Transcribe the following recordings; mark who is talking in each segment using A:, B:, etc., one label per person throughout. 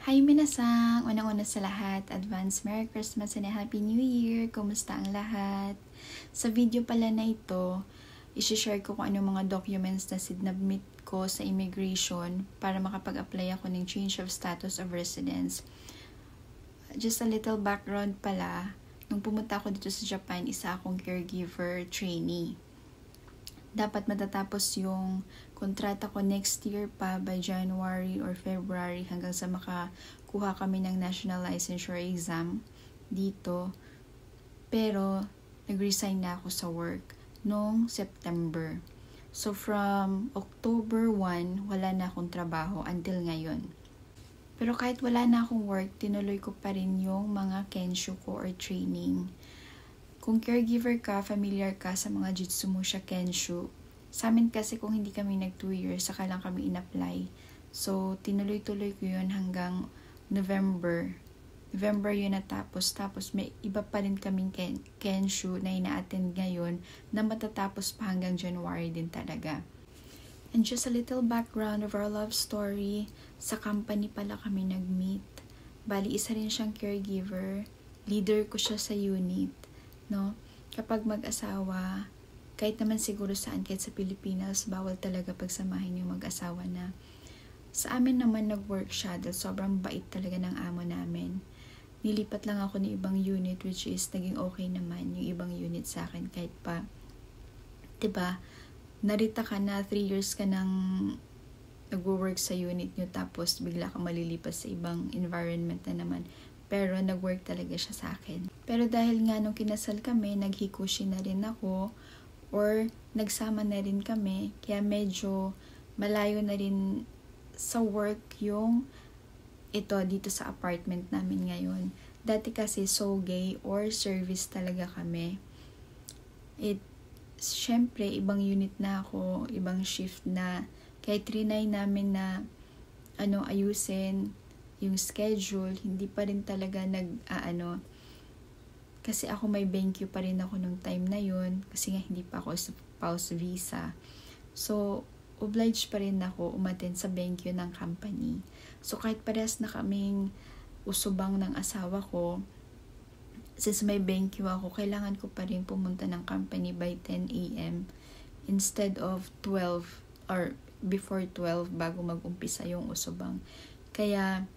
A: Hi minasang! Unang-una sa lahat, advance Merry Christmas and Happy New Year! Kumusta ang lahat? Sa video pala na ito, isi-share ko kung anong mga documents na sinabmit ko sa immigration para makapag-apply ako ng change of status of residence. Just a little background pala, nung pumunta ako dito sa Japan, isa akong caregiver trainee. Dapat matatapos yung kontrata ko next year pa by January or February hanggang sa makakuha kami ng national licensure exam dito. Pero nag-resign na ako sa work noong September. So from October 1, wala na akong trabaho until ngayon. Pero kahit wala na akong work, tinuloy ko pa rin yung mga kensho ko or training. Kung caregiver ka, familiar ka sa mga Jitsumusha Kensho, sa amin kasi kung hindi kami nag 2 years, saka lang kami in-apply. So, tinuloy-tuloy ko yun hanggang November. November yun natapos. Tapos may iba pa rin kaming Kensho na ina-attend ngayon na matatapos pa hanggang January din talaga. And just a little background of our love story. Sa company pala kami nag-meet. Bali, isa rin siyang caregiver. Leader ko siya sa unit. No? Kapag mag-asawa, kahit naman siguro saan, kahit sa Pilipinas, bawal talaga pagsamahin yung mag-asawa na. Sa amin naman nag-work siya dahil sobrang bait talaga ng amo namin. Nilipat lang ako ng ibang unit which is naging okay naman yung ibang unit sa akin kahit pa, diba, narita ka na 3 years ka nang nag-work sa unit nyo tapos bigla ka malilipas sa ibang environment na naman. Pero nag-work talaga siya sa akin. Pero dahil nga nung kinasal kami, naghikushi na rin ako or nagsama na rin kami. Kaya medyo malayo na rin sa work yung ito dito sa apartment namin ngayon. Dati kasi sogay or service talaga kami. Syempre, ibang unit na ako, ibang shift na. Kaya trinay namin na ayusin yung schedule, hindi pa rin talaga kasi ako may BenQ pa rin ako nung time na yun kasi nga hindi pa ako sa spouse visa. So, obliged pa rin ako umattend sa BenQ ng company. So, kahit parehas na kaming usubang ng asawa ko, since may BenQ ako, kailangan ko pa rin pumunta ng company by 10 a.m. instead of 12 or before 12 bago mag-umpisa yung usubang. Kaya,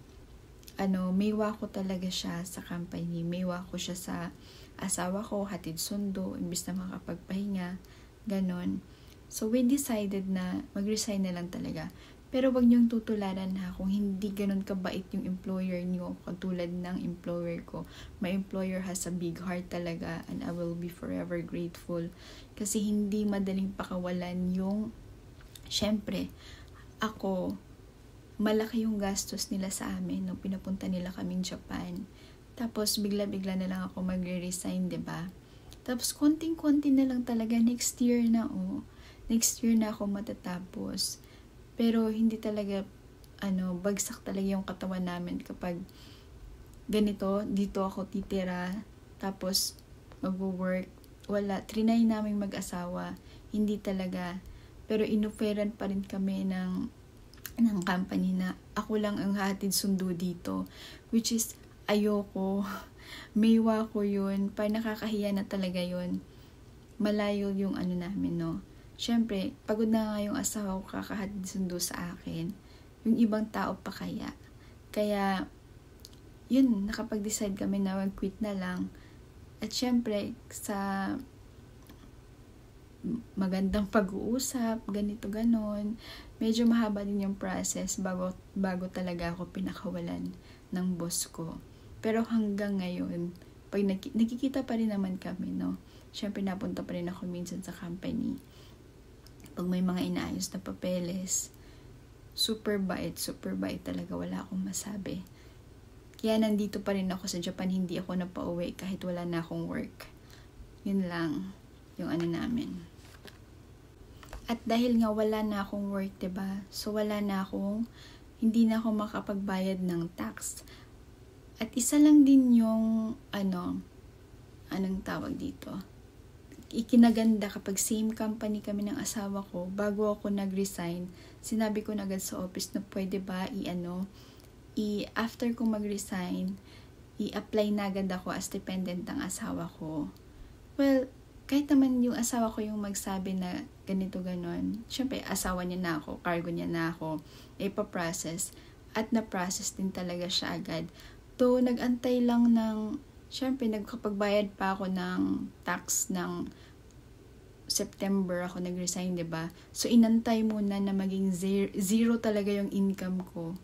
A: maywa ko talaga siya sa company. Maywa ko siya sa asawa ko, hatid sundo, imbis na makapagpahinga, ganon. So, we decided na mag-resign na lang talaga. Pero wag niyong tutularan ha, kung hindi ganon kabait yung employer niyo, katulad ng employer ko. My employer has a big heart talaga and I will be forever grateful. Kasi hindi madaling pakawalan yung, syempre, ako, malaki yung gastos nila sa amin nung pinapunta nila kaming Japan. Tapos, bigla-bigla na lang ako magre-resign, diba? Tapos, konting-konti na lang talaga. Next year na ako matatapos. Pero, hindi talaga, bagsak talaga yung katawan namin kapag ganito, dito ako titira. Tapos, mag-work. Wala. Trinay namin mag-asawa. Hindi talaga. Pero, inoferan pa rin kami ng company na ako lang ang hatid sundo dito, which is ayoko, maywa ko yun, parang nakakahiya na talaga yun, malayo yung namin, no. Syempre, pagod na nga yung asawa ko kakahatid sundo sa akin, yung ibang tao pa kaya yun, nakapag-decide kami na mag-quit na lang. At syempre, sa magandang pag-uusap, ganito ganon, medyo mahaba din yung process bago talaga ako pinakawalan ng boss ko. Pero hanggang ngayon, pag nakikita pa rin naman kami, no? Syempre napunta pa rin ako minsan sa company. Pag may mga inaayos na papeles, super bait talaga, wala akong masabi. Kaya nandito pa rin ako sa Japan, hindi ako napauwi kahit wala na akong work. Yun lang yung namin. At dahil nga wala na akong work, diba? So hindi na ako makapagbayad ng tax. At isa lang din yung, anong tawag dito? Ikinaganda kapag same company kami ng asawa ko, bago ako nag-resign, sinabi ko na agad sa office na pwede ba after ko mag-resign, i-apply na agad ako as dependent ng asawa ko. Well, kahit naman yung asawa ko yung magsabi na ganito ganon, syempre asawa niya na ako, cargo niya na ako, ipaprocess, at na-process din talaga siya agad. Though, nag-antay lang ng, syempre nagkapagbayad pa ako ng tax ng September ako nag-resign, 'di ba? So inantay muna na maging zero talaga yung income ko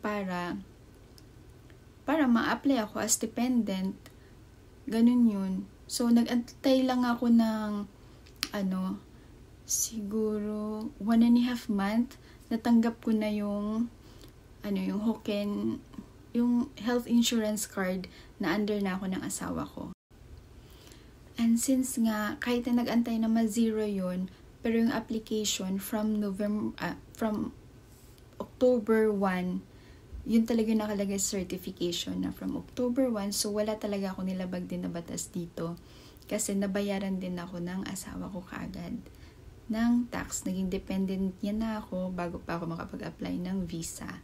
A: para ma-apply ako as dependent. Ganun 'yun. So nag-antay lang ako ng siguro 1.5 month, natanggap ko na yung yung Hoken, yung health insurance card na under na ako ng asawa ko. And since nga, kahit na nag-antay na ma-zero yun, pero yung application from October 1, yun talaga yung nakalagay certification na from October 1, so wala talaga ako nilabag din na batas dito. Kasi nabayaran din ako ng asawa ko kaagad ng tax. Naging dependent niya na ako bago pa ako makapag-apply ng visa.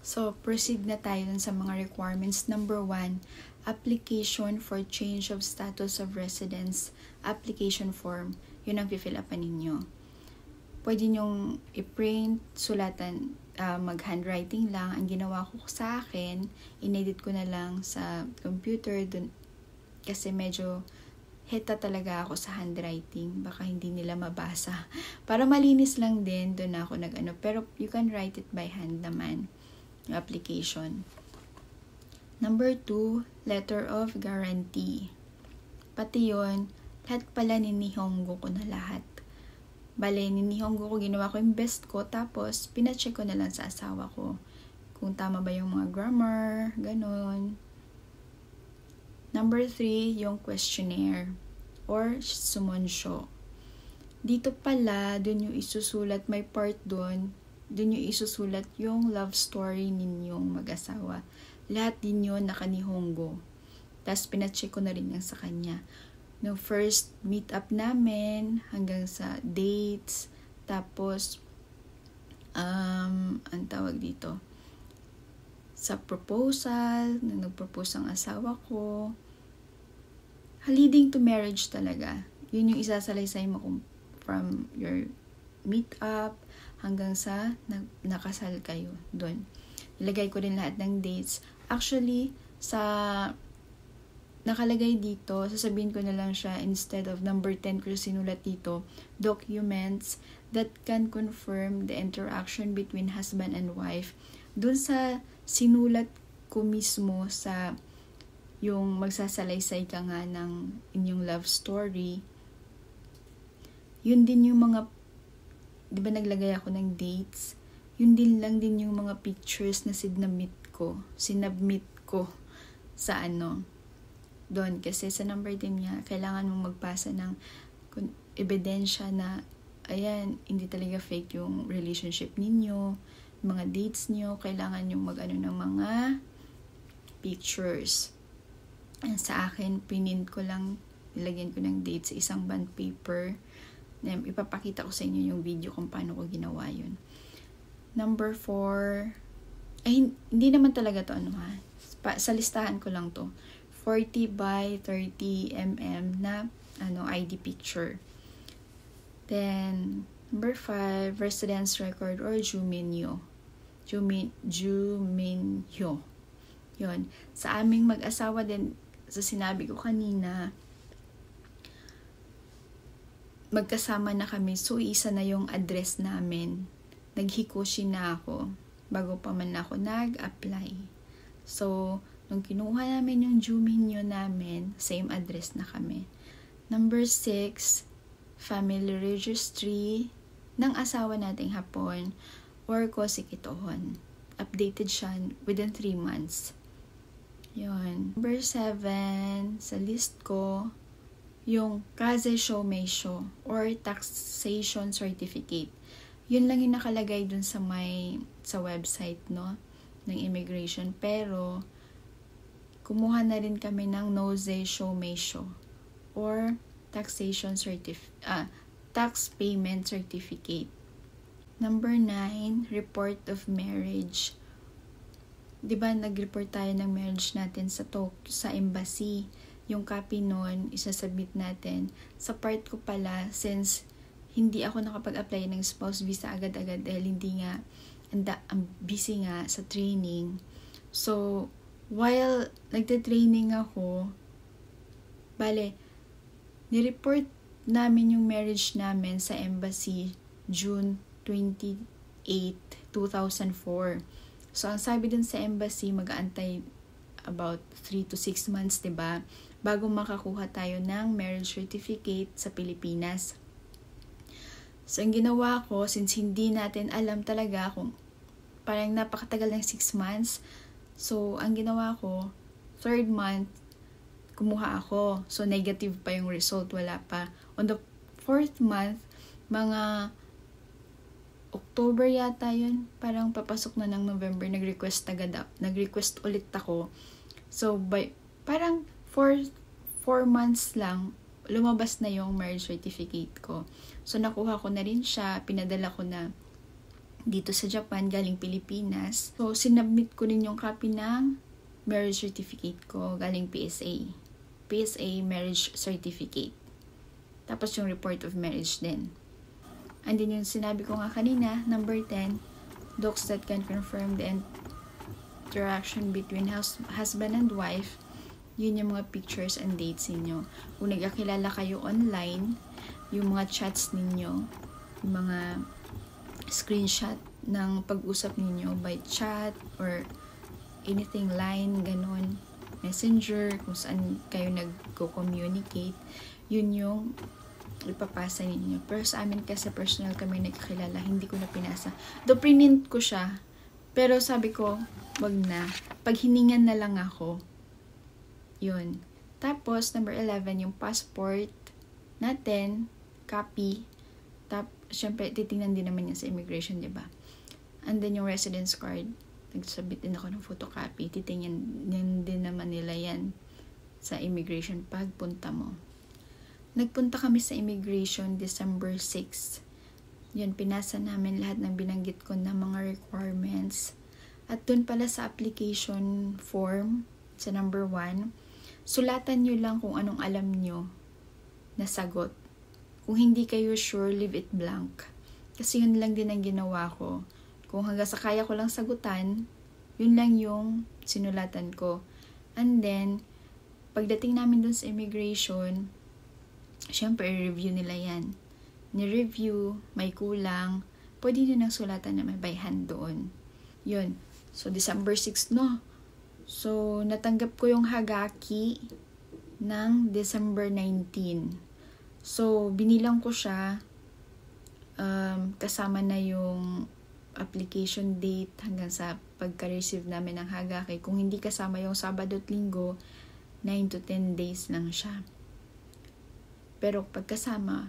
A: So, proceed na tayo sa mga requirements. Number 1, application for change of status of residence, application form. Yun ang fill upan ninyo. Pwede nyong i-print, sulatan, mag-handwriting lang. Ang ginawa ko sa akin, inedit ko na lang sa computer dun, kasi medyo heta talaga ako sa handwriting. Baka hindi nila mabasa. Para malinis lang din, dun ako pero you can write it by hand naman. Yung application. Number 2, letter of guarantee. Pati yun, lahat pala ninihonggo ko na lahat. Bale, ninihonggo ko, ginawa ko yung best ko, tapos pinacheck ko na lang sa asawa ko. Kung tama ba yung mga grammar, ganun. Number 3, yung questionnaire or sumonsyo. Dito pala, dun yung isusulat, may part dun yung isusulat yung love story ninyong mag-asawa. Lahat din yun nakanihonggo. Tapos pinacheck ko na rin yan sa kanya. No first meet up namin hanggang sa dates. Tapos, ang tawag dito, sa proposal, na nag-propose ang asawa ko. Leading to marriage talaga. Yun yung isasalaysay mo from your meet up hanggang sa nakasal kayo doon. Ilagay ko rin lahat ng dates. Actually, sa nakalagay dito, sasabihin ko na lang siya, instead of number 10 ko sinulat dito, documents that can confirm the interaction between husband and wife. Doon sa sinulat ko mismo sa yung magsasalaysay ka nga ng inyong love story, yun din yung mga, di ba naglagay ako ng dates? Yun din lang din yung mga pictures na sinubmit ko sa doon. Kasi sa number 10 niya, kailangan mong magpasa ng ebidensya na, ayan, hindi talaga fake yung relationship ninyo, mga dates nyo, kailangan yung ng mga pictures. And sa akin, pinint ko lang, nilagyan ko ng dates sa isang bond paper. Ipapakita ko sa inyo yung video kung paano ko ginawa yun. Number 4, hindi naman talaga to sa listahan ko lang to. 40 by 30 mm na ID picture. Then, number 5, residence record or Juminyo. Juminyo. Yun. Sa aming mag-asawa din, sa sinabi ko kanina, magkasama na kami, so isa na yung address namin. Naghikoshi na ako bago pa man ako nag-apply. So, nung kinuha namin yung Juminyo namin, same address na kami. Number 6, family registry ng asawa nating Hapon or Kosikitohon. Updated siya within 3 months. Yun. Number 7, sa list ko, yung Kaze Shomeisho or Taxation Certificate. Yun lang yung nakalagay dun sa website, no, ng immigration. Pero, kumuha na rin kami ng Noze Shomeisho or Tax Payment Certificate. Number 9, Report of Marriage 'di ba nag-report tayo ng marriage natin sa sa embassy. Yung copy nun, isasubmit natin. Sa part ko pala, since hindi ako nakapag-apply ng spouse visa agad-agad dahil hindi nga, ang busy nga sa training. So, while nagte-training ako, nireport namin yung marriage namin sa embassy June 28, 2004. So, ang sabi dun sa embassy, mag-aantay about 3 to 6 months, diba? Bago makakuha tayo ng marriage certificate sa Pilipinas. So, ang ginawa ko, since hindi natin alam talaga kung parang napakatagal ng 6 months, so, ang ginawa ko, 3rd month, kumuha ako. So, negative pa yung result, wala pa. On the 4th month, mga October yata yun, parang papasok na ng November, nag-request ulit ako. So, parang 4 months lang, lumabas na yung marriage certificate ko. So, nakuha ko na rin siya, pinadala ko na dito sa Japan, galing Pilipinas. So, sinubmit ko rin yung copy ng marriage certificate ko, galing PSA. PSA marriage certificate. Tapos yung report of marriage din. And then yung sinabi ko nga kanina, number 10, docs that can confirm the interaction between husband and wife. Yun yung mga pictures and dates ninyo. Kung nagkakilala kayo online, yung mga chats ninyo, yung mga screenshot ng pag-usap ninyo by chat or anything, line, ganun, messenger, kung saan kayo nag-communicate, yun yung ipapasa ninyo. Pero sa amin kasi personal kami nagkakilala, hindi ko na pinasa. Do print ko siya, pero sabi ko, wag na. Paghiningan na lang ako. Yun. Tapos, number 11, yung passport natin, copy. Syempre, titingnan din naman yan sa immigration, diba? And then, yung residence card, nagsabit din ako ng photocopy. Titingnan din naman nila yan sa immigration pagpunta mo. Nagpunta kami sa immigration December 6. Yun, pinasa namin lahat ng binanggit ko na mga requirements. At dun pala sa application form, sa number 1, sulatan nyo lang kung anong alam nyo na sagot. Kung hindi kayo sure, leave it blank. Kasi yun lang din ang ginawa ko. Kung hanggang sa kaya ko lang sagutan, yun lang yung sinulatan ko. And then, pagdating namin dun sa immigration, syempre, i-review nila yan. Ni-review, may kulang, pwede nyo nang sulatan na may by hand doon. Yun. So, December 6, no? So, natanggap ko yung Hagaki ng December 19. So, binilang ko siya, kasama na yung application date hanggang sa pagka-receive namin ng Hagaki. Kung hindi kasama yung Sabado at Linggo, 9 to 10 days lang siya. Pero pagkasama,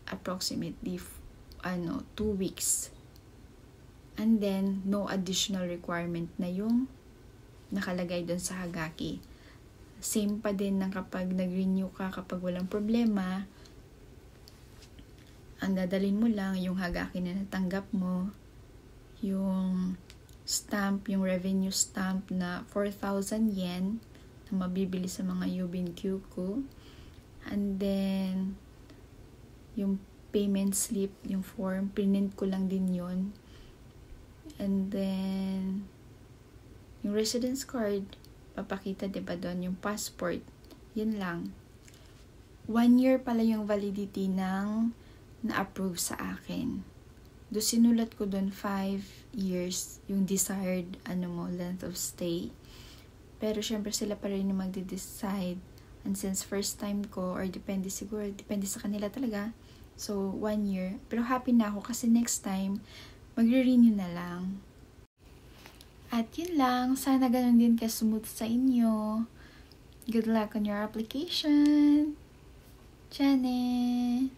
A: approximately 2 weeks. And then, no additional requirement na yung nakalagay dun sa Hagaki. Same pa din ng kapag nag-renew ka, kapag walang problema, ang dadalhin mo lang yung Hagaki na natanggap mo, yung stamp, yung revenue stamp na 4,000 yen na mabibili sa mga Yubin Kyuku. And then, yung payment slip, yung form, print ko lang din yun. And then, yung residence card, papakita diba doon, yung passport, yun lang. 1 year pala yung validity ng na-approve sa akin. Do sinulat ko doon 5 years, yung desired, length of stay. Pero syempre sila pa rin yung magde-decide. And since first time ko, or depende sa kanila talaga, so 1 year. Pero happy na ako kasi next time, magre-renew na lang. At yun lang, sana ganun din ka-smooth sa inyo. Good luck on your application. Chane!